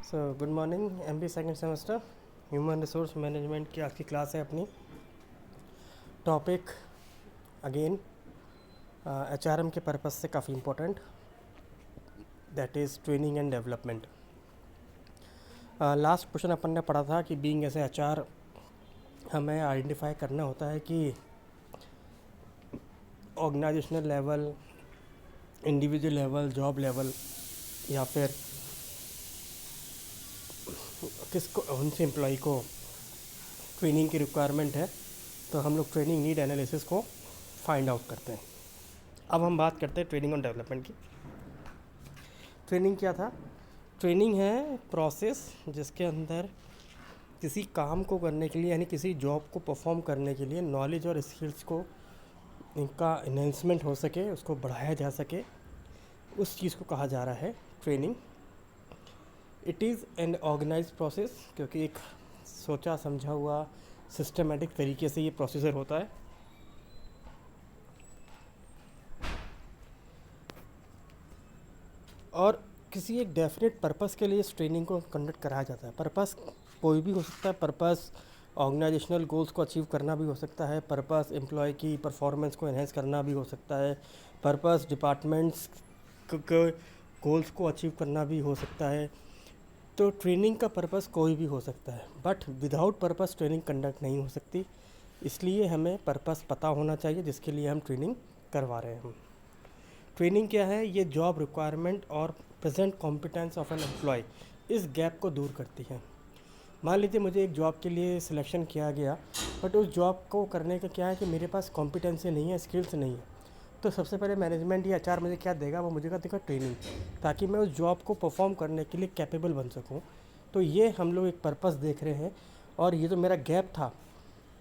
Good morning MBA second semester human resource management की आज की क्लास है अपनी। टॉपिक अगेन एचआरएम के पर्पस से काफ़ी important, that is training and development. Last question अपन ने पढ़ा था कि बीइंग एज ए एचआर हमें आइडेंटिफाई करना होता है कि organizational level, individual level, job level या फिर किसको उनसे एम्प्लॉय को ट्रेनिंग की रिक्वायरमेंट है, तो हम लोग ट्रेनिंग नीड एनालिसिस को फाइंड आउट करते हैं। अब हम बात करते हैं ट्रेनिंग और डेवलपमेंट की। ट्रेनिंग क्या था? ट्रेनिंग है प्रोसेस जिसके अंदर किसी काम को करने के लिए यानी किसी जॉब को परफॉर्म करने के लिए नॉलेज और स्किल्स को इनका इन्हेंसमेंट हो सके, उसको बढ़ाया जा सके, उस चीज़ को कहा जा रहा है training. It is an organise process, क्योंकि एक सोचा समझा हुआ सिस्टमेटिक तरीके से ये प्रोसीजर होता है। और किसी एक डेफिनेट पर्पस के लिए इस ट्रेनिंग को कंडक्ट कराया जाता है। पर्पस कोई भी हो सकता है। पर्पस ऑर्गेनाइजेशनल गोल्स को अचीव करना भी हो सकता है। पर्पस एम्प्लॉय की परफॉर्मेंस को एनहेंस करना भी हो सकता है। पर्पस डिपार्टमेंट्स के गोल्स को अचीव करना भी हो सकता है। तो ट्रेनिंग का पर्पस कोई भी हो सकता है, but without purpose training conduct नहीं हो सकती। इसलिए हमें पर्पस पता होना चाहिए जिसके लिए हम ट्रेनिंग करवा रहे हैं। ट्रेनिंग क्या है? ये जॉब रिक्वायरमेंट और present competence of an employ, इस गैप को दूर करती है। मान लीजिए मुझे एक जॉब के लिए सिलेक्शन किया गया, बट उस जॉब को करने का क्या है कि मेरे पास कॉम्पिटेंसी नहीं है, स्किल्स नहीं है। तो सबसे पहले मैनेजमेंट या एचआर मुझे क्या देगा? वो मुझे देगा ट्रेनिंग, ताकि मैं उस जॉब को परफॉर्म करने के लिए कैपेबल बन सकूँ। तो ये हम लोग एक पर्पस देख रहे हैं। और ये जो मेरा गैप था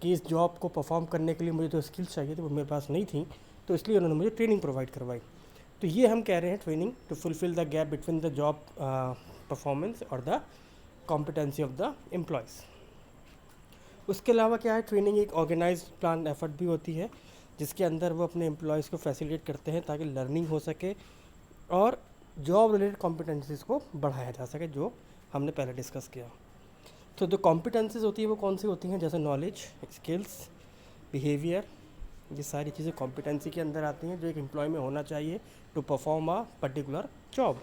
कि इस जॉब को परफॉर्म करने के लिए मुझे जो स्किल्स चाहिए थी वो मेरे पास नहीं थी, तो इसलिए उन्होंने मुझे ट्रेनिंग प्रोवाइड करवाई। तो ये हम कह रहे हैं training to fulfil the gap between the job performance और the competency of the employees. उसके अलावा क्या है? ट्रेनिंग एक ऑर्गेनाइज प्लान एफर्ट भी होती है, जिसके अंदर वो अपने एम्प्लॉयज़ को फैसिलिटेट करते हैं ताकि लर्निंग हो सके और जॉब रिलेटेड कॉम्पिटेंसीज़ को बढ़ाया जा सके, जो हमने पहले डिस्कस किया। तो जो कॉम्पिटेंसीज होती है वो कौन सी होती हैं? जैसे नॉलेज, स्किल्स, बिहेवियर, ये सारी चीज़ें कॉम्पिटेंसी के अंदर आती हैं जो एक एम्प्लॉय में होना चाहिए to perform a particular job.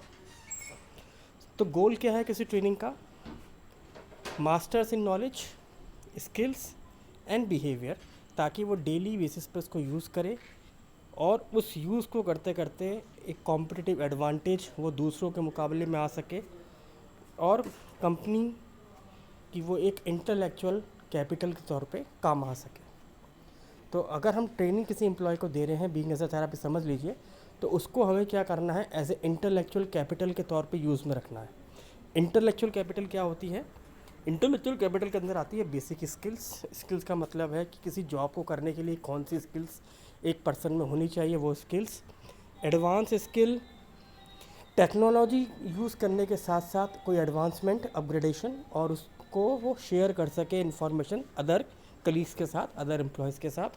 तो गोल क्या है किसी ट्रेनिंग का? Masters in knowledge, skills and behaviour, ताकि वो डेली बेसिस पर उसको यूज़ करे और उस यूज़ को करते करते एक कॉम्पिटिटिव एडवांटेज वो दूसरों के मुकाबले में आ सके और कंपनी कि वो एक इंटेलेक्चुअल कैपिटल के तौर पे काम आ सके। तो अगर हम ट्रेनिंग किसी एम्प्लॉय को दे रहे हैं, बीइंग एज अ थेरेपी समझ लीजिए, तो उसको हमें क्या करना है? एज ए इंटेलेक्चुअल कैपिटल के तौर पे यूज़ में रखना है। इंटेलेक्चुअल कैपिटल क्या होती है? इंटेलेक्चुअल कैपिटल के अंदर आती है बेसिक स्किल्स। स्किल्स का मतलब है कि किसी जॉब को करने के लिए कौन सी स्किल्स एक पर्सन में होनी चाहिए, वो skills. Advance skill, technology use करने के साथ साथ कोई एडवांसमेंट, अपग्रेडेशन, और उसको वो शेयर कर सके इन्फॉर्मेशन अदर कलीग्स के साथ, अदर एम्प्लॉयज़ के साथ।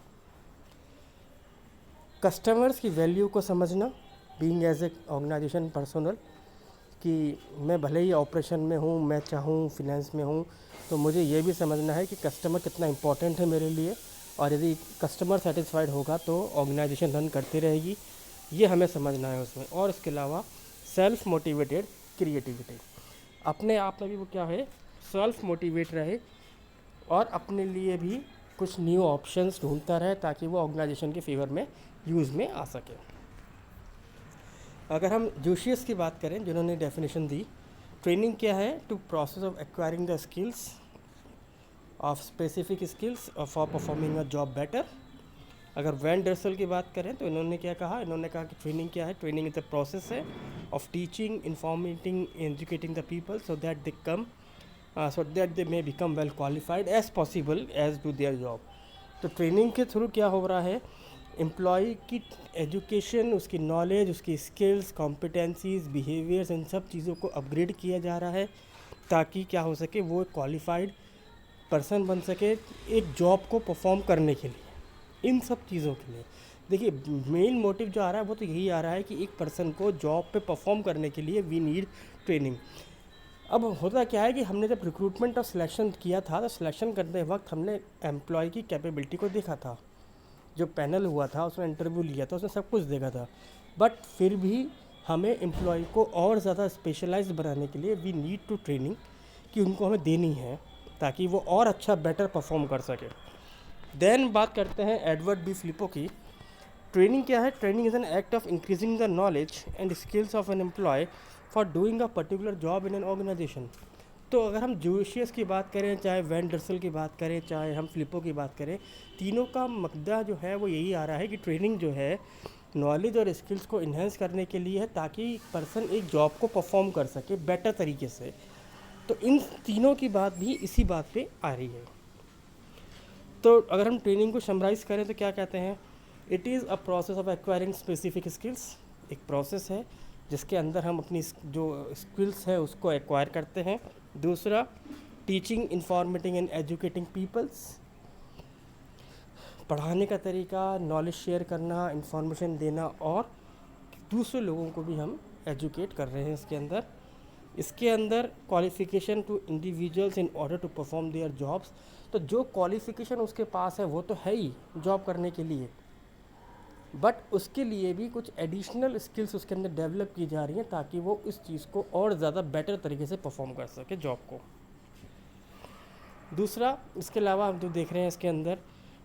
कस्टमर्स की वैल्यू को समझना, being as a organisation personal, कि मैं भले ही ऑपरेशन में हूँ, मैं चाहूँ फिनेंस में हूँ, तो मुझे ये भी समझना है कि कस्टमर कितना इम्पोर्टेंट है मेरे लिए, और यदि कस्टमर सेटिस्फाइड होगा तो ऑर्गेनाइजेशन रन करती रहेगी। ये हमें समझना है उसमें। और इसके अलावा सेल्फ मोटिवेटेड क्रिएटिविटी, अपने आप में भी वो क्या है? सेल्फ मोटिवेट रहे और अपने लिए भी कुछ न्यू ऑप्शंस ढूंढता रहे ताकि वो ऑर्गेनाइजेशन के फेवर में यूज़ में आ सके। अगर हम जोशियस की बात करें, जिन्होंने डेफिनेशन दी, ट्रेनिंग क्या है? To process of acquiring the skills of specific skills for performing a job better. अगर वैन डर्सल की बात करें तो इन्होंने क्या कहा? इन्होंने कहा कि ट्रेनिंग क्या है? ट्रेनिंग इज़ द प्रोसेस है of teaching, informing, educating the people so that they may become well qualified as possible as do their job. तो ट्रेनिंग के थ्रू क्या हो रहा है? एम्प्लॉय की एजुकेशन, उसकी नॉलेज, उसकी स्किल्स, कॉम्पिटेंसीज, बिहेवियर्स, इन सब चीज़ों को अपग्रेड किया जा रहा है ताकि क्या हो सके? वो एक क्वालिफाइड पर्सन बन सके एक जॉब को परफॉर्म करने के लिए, इन सब चीज़ों के लिए। देखिए, मेन मोटिव जो आ रहा है वो तो यही आ रहा है कि एक पर्सन को जॉब पे परफॉर्म करने के लिए वी नीड ट्रेनिंग। अब होता क्या है कि हमने जब रिक्रूटमेंट और सिलेक्शन किया था तो सिलेक्शन करते वक्त हमने एम्प्लॉय की कैपेबिलिटी को देखा था। जो पैनल हुआ था उसने इंटरव्यू लिया था, उसने सब कुछ देखा था, बट फिर भी हमें एम्प्लॉय को और ज़्यादा स्पेशलाइज्ड बनाने के लिए वी नीड टू ट्रेनिंग कि उनको हमें देनी है ताकि वो और अच्छा बेटर परफॉर्म कर सके। देन बात करते हैं एडवर्ड बी फिलिपो की। ट्रेनिंग क्या है? Training is an act of increasing the knowledge and skills of an employ for doing a particular job in an organisation. तो अगर हम जूशियस की बात करें, चाहे वैन डर्सल की बात करें, चाहे हम फिलिपो की बात करें, तीनों का मकदा जो है वो यही आ रहा है कि ट्रेनिंग जो है नॉलेज और स्किल्स को इन्हेंस करने के लिए है ताकि पर्सन एक जॉब को परफॉर्म कर सके बेटर तरीके से। तो इन तीनों की बात भी इसी बात पे आ रही है। तो अगर हम ट्रेनिंग को समराइज करें तो क्या कहते हैं? It is a process of acquiring specific skills. एक प्रोसेस है जिसके अंदर हम अपनी जो स्किल्स है उसको एक्वायर करते हैं। दूसरा, टीचिंग, इंफॉर्मेटिंग एंड एजुकेटिंग पीपल्स। पढ़ाने का तरीका, नॉलेज शेयर करना, इंफॉर्मेशन देना, और दूसरे लोगों को भी हम एजुकेट कर रहे हैं इसके अंदर qualification to individuals in order to perform their jobs. तो जो क्वालिफ़िकेशन उसके पास है वो तो है ही जॉब करने के लिए, बट उसके लिए भी कुछ एडिशनल स्किल्स उसके अंदर डेवलप की जा रही हैं ताकि वो इस चीज़ को और ज़्यादा बेटर तरीके से परफॉर्म कर सके जॉब को। दूसरा, इसके अलावा हम जो देख रहे हैं इसके अंदर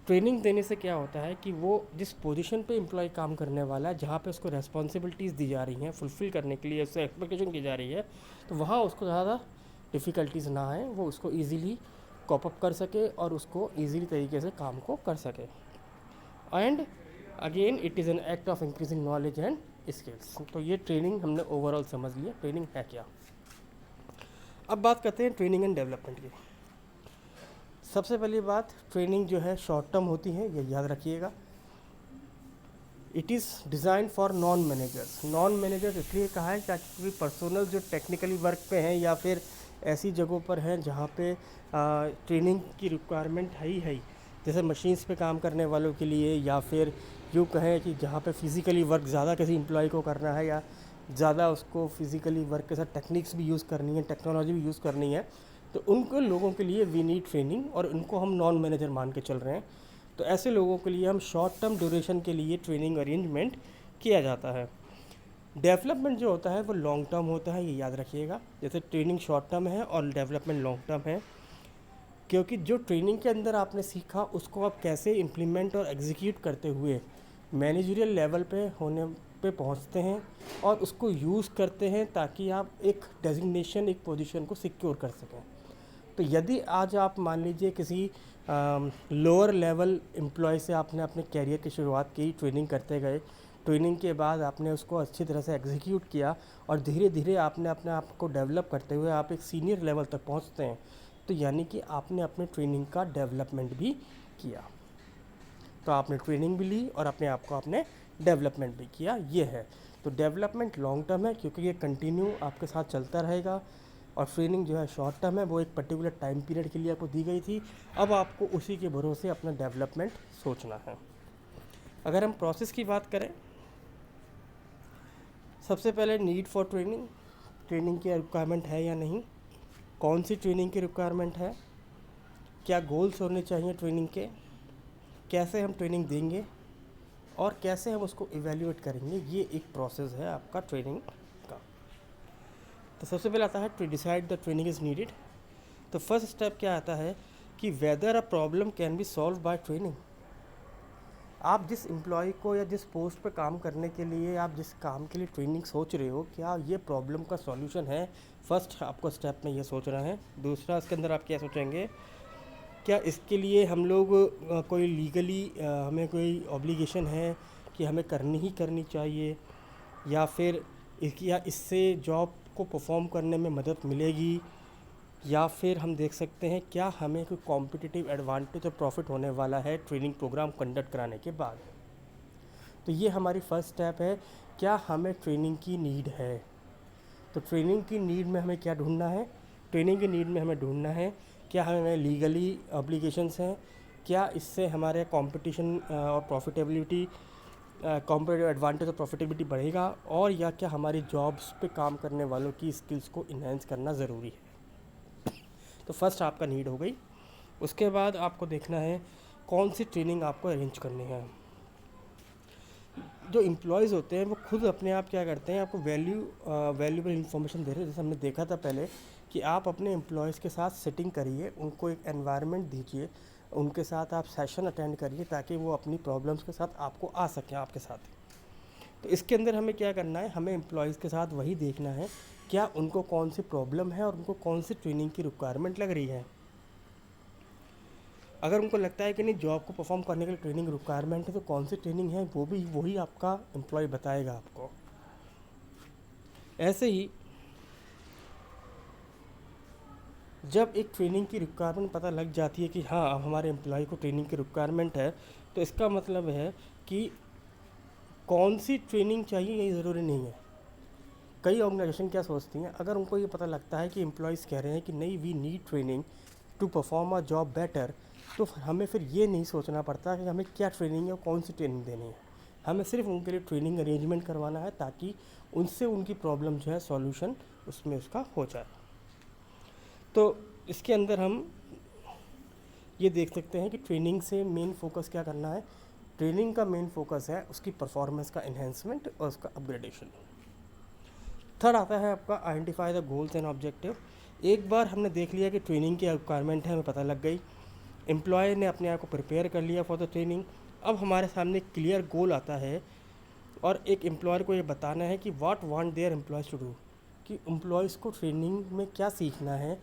ट्रेनिंग देने से क्या होता है कि वो जिस पोजीशन पे एम्प्लॉय काम करने वाला है, जहाँ पे उसको रेस्पॉन्सिबिलिटीज़ दी जा रही हैं फुलफ़िल करने के लिए, उससे एक्सपेक्टेशन की जा रही है, तो वहाँ उसको ज़्यादा डिफ़िकल्टीज़ ना आए, वो उसको ईज़िली कॉप अप कर सके और उसको ईज़िली तरीके से काम को कर सके। And again it is an act of increasing knowledge and skills. तो ये ट्रेनिंग हमने ओवरऑल समझ लिया ट्रेनिंग है क्या। अब बात करते हैं ट्रेनिंग एंड डेवलपमेंट की। सबसे पहली बात, ट्रेनिंग जो है शॉर्ट टर्म होती है, ये याद रखिएगा। It is design for non managers. Non managers इसलिए कहा है ताकि पर्सनल जो टेक्निकली वर्क पे हैं या फिर ऐसी जगहों पर हैं जहाँ पे ट्रेनिंग की रिक्वायरमेंट है ही, जैसे मशीन्स पे काम करने वालों के लिए, या फिर यूँ कहें कि जहाँ पे फिज़िकली वर्क ज़्यादा किसी एम्प्लॉय को करना है या ज़्यादा उसको फिज़िकली वर्क के साथ टेक्निक्स भी यूज़ करनी है, टेक्नोलॉजी भी यूज़ करनी है, तो उनको लोगों के लिए वी नीड ट्रेनिंग, और उनको हम नॉन मैनेजर मान के चल रहे हैं। तो ऐसे लोगों के लिए हम शॉर्ट टर्म ड्यूरेशन के लिए ट्रेनिंग अरेंजमेंट किया जाता है। डेवलपमेंट जो होता है वो लॉन्ग टर्म होता है, ये याद रखिएगा। जैसे ट्रेनिंग शॉर्ट टर्म है और डेवलपमेंट लॉन्ग टर्म है, क्योंकि जो ट्रेनिंग के अंदर आपने सीखा उसको आप कैसे इम्प्लीमेंट और एग्जीक्यूट करते हुए मैनेजरियल लेवल पे होने पे पहुंचते हैं और उसको यूज़ करते हैं ताकि आप एक डेजिग्नेशन, एक पोजीशन को सिक्योर कर सकें। तो यदि आज आप मान लीजिए किसी लोअर लेवल एम्प्लॉय से आपने अपने कैरियर की शुरुआत की, ट्रेनिंग करते गए, ट्रेनिंग के बाद आपने उसको अच्छी तरह से एग्जीक्यूट किया और धीरे धीरे आपने अपने आप को डेवलप करते हुए आप एक सीनियर लेवल तक पहुंचते हैं, तो यानी कि आपने अपने ट्रेनिंग का डेवलपमेंट भी किया। तो आपने ट्रेनिंग भी ली और अपने आप को आपने डेवलपमेंट भी किया, ये है। तो डेवलपमेंट लॉन्ग टर्म है क्योंकि ये कंटिन्यू आपके साथ चलता रहेगा, और ट्रेनिंग जो है शॉर्ट टर्म है, वो एक पर्टिकुलर टाइम पीरियड के लिए आपको दी गई थी। अब आपको उसी के भरोसे अपना डेवलपमेंट सोचना है। अगर हम प्रोसेस की बात करें, सबसे पहले नीड फॉर ट्रेनिंग, ट्रेनिंग की रिक्वायरमेंट है या नहीं, कौन सी ट्रेनिंग की रिक्वायरमेंट है, क्या गोल्स होने चाहिए ट्रेनिंग के, कैसे हम ट्रेनिंग देंगे और कैसे हम उसको इवेल्युएट करेंगे, ये एक प्रोसेस है आपका ट्रेनिंग का। तो सबसे पहले आता है to decide the training is needed. तो फर्स्ट स्टेप क्या आता है कि whether a problem can be solve by training. आप जिस एम्प्लॉय को या जिस पोस्ट पे काम करने के लिए आप जिस काम के लिए ट्रेनिंग सोच रहे हो, क्या ये प्रॉब्लम का सॉल्यूशन है, फर्स्ट आपको स्टेप में ये सोचना है। दूसरा, इसके अंदर आप क्या सोचेंगे, क्या इसके लिए हम लोग कोई लीगली हमें कोई ऑब्लिगेशन है कि हमें करनी ही करनी चाहिए, या फिर या इससे जॉब को परफॉर्म करने में मदद मिलेगी, या फिर हम देख सकते हैं क्या हमें कोई कॉम्पिटिटिव एडवांटेज और प्रॉफिट होने वाला है ट्रेनिंग प्रोग्राम कंडक्ट कराने के बाद। तो ये हमारी फर्स्ट स्टेप है, क्या हमें ट्रेनिंग की नीड है। तो ट्रेनिंग की नीड में हमें क्या ढूंढना है, ट्रेनिंग की नीड में हमें ढूंढना है क्या हमें लीगली ऑब्लिगेशंस हैं, क्या इससे हमारे कंपटीशन और प्रॉफिटेबिलिटी कॉम्पिटिटिव एडवांटेज और प्रॉफिटेबिलिटी बढ़ेगा, और या क्या हमारी जॉब्स पे काम करने वालों की स्किल्स को इन्हेंस करना ज़रूरी है। तो फर्स्ट आपका नीड हो गई। उसके बाद आपको देखना है कौन सी ट्रेनिंग आपको अरेंज करनी है। जो एम्प्लॉयज़ होते हैं वो खुद अपने आप क्या करते हैं, आपको वैल्यूबल इन्फॉर्मेशन दे रहे हैं। जैसे हमने देखा था पहले कि आप अपने एम्प्लॉयज़ के साथ सेटिंग करिए, उनको एक एनवायरनमेंट दीजिए, उनके साथ आप सेशन अटेंड करिए ताकि वो अपनी प्रॉब्लम्स के साथ आपको आ सकें आपके साथ। तो इसके अंदर हमें क्या करना है, हमें एम्प्लॉयज़ के साथ वही देखना है क्या उनको कौन सी प्रॉब्लम है और उनको कौन सी ट्रेनिंग की रिक्वायरमेंट लग रही है। अगर उनको लगता है कि नहीं जॉब को परफॉर्म करने के लिए ट्रेनिंग रिक्वायरमेंट है, तो कौन सी ट्रेनिंग है वो भी वही आपका एम्प्लॉय बताएगा आपको। ऐसे ही जब एक ट्रेनिंग की रिक्वायरमेंट पता लग जाती है कि हाँ अब हमारे एम्प्लॉय को ट्रेनिंग की रिक्वायरमेंट है, तो इसका मतलब है कि कौन सी ट्रेनिंग चाहिए यही ज़रूरी नहीं है। कई ऑर्गेनाइजेशन क्या सोचती हैं, अगर उनको ये पता लगता है कि एम्प्लॉयज़ कह रहे हैं कि नहीं we need training to perform a job better, तो हमें फिर ये नहीं सोचना पड़ता कि हमें क्या ट्रेनिंग है और कौन सी ट्रेनिंग देनी है। हमें सिर्फ उनके लिए ट्रेनिंग अरेंजमेंट करवाना है ताकि उनसे उनकी प्रॉब्लम जो है सॉल्यूशन उसमें उसका हो जाए। तो इसके अंदर हम ये देख सकते हैं कि ट्रेनिंग से मेन फोकस क्या करना है। ट्रेनिंग का मेन फोकस है उसकी परफॉर्मेंस का इन्हेंसमेंट और उसका अपग्रेडेशन। थर्ड आता है आपका identify the goals and objective. एक बार हमने देख लिया कि ट्रेनिंग की रिक्वायरमेंट है, हमें पता लग गई, एम्प्लॉय ने अपने आप को प्रिपेयर कर लिया फॉर द ट्रेनिंग। अब हमारे सामने एक क्लियर गोल आता है और एक एम्प्लॉयर को ये बताना है कि what want their employees to do, कि एम्प्लॉयज़ को ट्रेनिंग में क्या सीखना है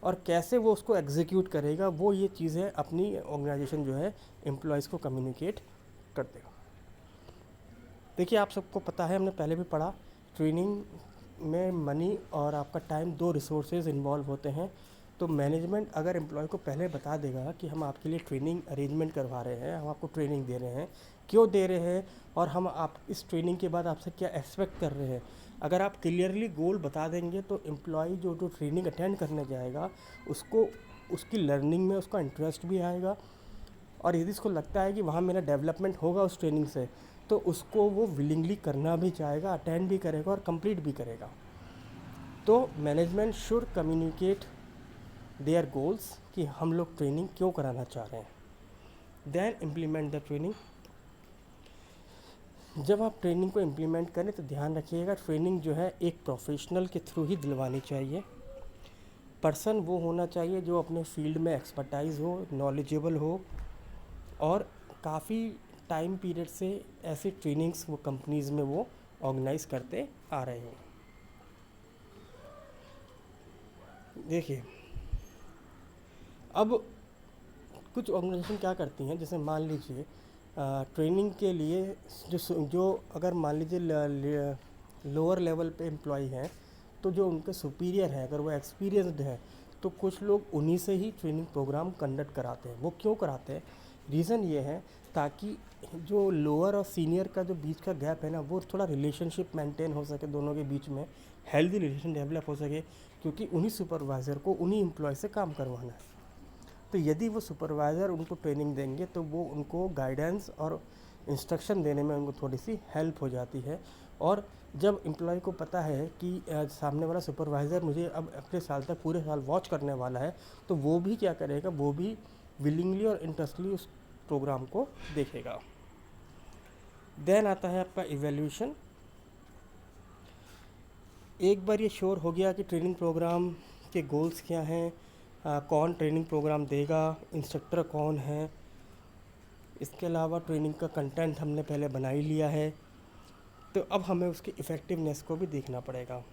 और कैसे वो उसको एग्जीक्यूट करेगा। वो ये चीज़ें अपनी ऑर्गेनाइजेशन जो है एम्प्लॉयज़ को कम्युनिकेट कर देगा। देखिए आप सबको पता है, हमने पहले भी पढ़ा, ट्रेनिंग में मनी और आपका टाइम दो रिसोर्सेज इन्वॉल्व होते हैं। तो मैनेजमेंट अगर एम्प्लॉय को पहले बता देगा कि हम आपके लिए ट्रेनिंग अरेंजमेंट करवा रहे हैं, हम आपको ट्रेनिंग दे रहे हैं, क्यों दे रहे हैं और हम आप इस ट्रेनिंग के बाद आपसे क्या एक्सपेक्ट कर रहे हैं, अगर आप क्लियरली गोल बता देंगे तो एम्प्लॉय जो जो ट्रेनिंग अटेंड करने जाएगा उसको उसकी लर्निंग में उसका इंटरेस्ट भी आएगा, और यदि इसको लगता है कि वहाँ मेरा डेवलपमेंट होगा उस ट्रेनिंग से, तो उसको वो विलिंगली करना भी चाहेगा, अटेंड भी करेगा और कंप्लीट भी करेगा। तो management should communicate their goals कि हम लोग ट्रेनिंग क्यों कराना चाह रहे हैं, देन इम्प्लीमेंट द ट्रेनिंग। जब आप ट्रेनिंग को इम्प्लीमेंट करें तो ध्यान रखिएगा ट्रेनिंग जो है एक प्रोफेशनल के थ्रू ही दिलवानी चाहिए। पर्सन वो होना चाहिए जो अपने फील्ड में एक्सपर्टाइज हो, नॉलेजेबल हो, और काफ़ी टाइम पीरियड से ऐसी ट्रेनिंग्स वो कंपनीज़ में वो ऑर्गेनाइज करते आ रहे हैं। देखिए अब कुछ ऑर्गेनाइजेशन क्या करती हैं, जैसे मान लीजिए ट्रेनिंग के लिए जो अगर मान लीजिए लोअर लेवल पे एम्प्लॉय हैं, तो जो उनके सुपीरियर है अगर वो एक्सपीरियंसड है, तो कुछ लोग उन्हीं से ही ट्रेनिंग प्रोग्राम कंडक्ट कराते हैं। वो क्यों कराते हैं, रीज़न ये है ताकि जो लोअर और सीनियर का जो बीच का गैप है ना, वो थोड़ा रिलेशनशिप मेंटेन हो सके, दोनों के बीच में हेल्दी रिलेशन डेवलप हो सके, क्योंकि उन्हीं सुपरवाइज़र को उन्हीं एम्प्लॉय से काम करवाना है। तो यदि वो सुपरवाइज़र उनको ट्रेनिंग देंगे तो वो उनको गाइडेंस और इंस्ट्रक्शन देने में उनको थोड़ी सी हेल्प हो जाती है। और जब एम्प्लॉय को पता है कि सामने वाला सुपरवाइज़र मुझे अब अगले साल तक पूरे साल वॉच करने वाला है, तो वो भी क्या करेगा, वो भी विलिंगली और इंटरेस्टली उस प्रोग्राम को देखेगा। देन आता है आपका इवैल्यूएशन। एक बार ये श्योर हो गया कि ट्रेनिंग प्रोग्राम के गोल्स क्या हैं, कौन ट्रेनिंग प्रोग्राम देगा, इंस्ट्रक्टर कौन है, इसके अलावा ट्रेनिंग का कंटेंट हमने पहले बना ही लिया है, तो अब हमें उसकी इफ़ेक्टिवनेस को भी देखना पड़ेगा।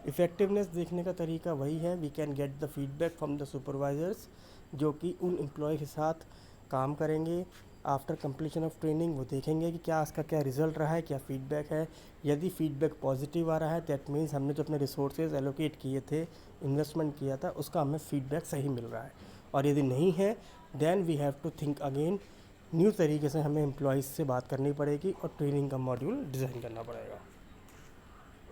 इफ़ेक्टिवनेस देखने का तरीका वही है, we can get the feedback from the supervisors, जो कि उन एम्प्लॉय के साथ काम करेंगे। आफ्टर कंप्लीशन ऑफ ट्रेनिंग वो देखेंगे कि क्या इसका क्या रिज़ल्ट रहा है, क्या फ़ीडबैक है। यदि फ़ीडबैक पॉजिटिव आ रहा है दैट मीन्स हमने जो अपने रिसोर्सेज एलोकेट किए थे, इन्वेस्टमेंट किया था, उसका हमें फ़ीडबैक सही मिल रहा है। और यदि नहीं है then we have to think again, new तरीके से हमें एम्प्लॉयज़ से बात करनी पड़ेगी और ट्रेनिंग का मॉड्यूल डिज़ाइन करना पड़ेगा।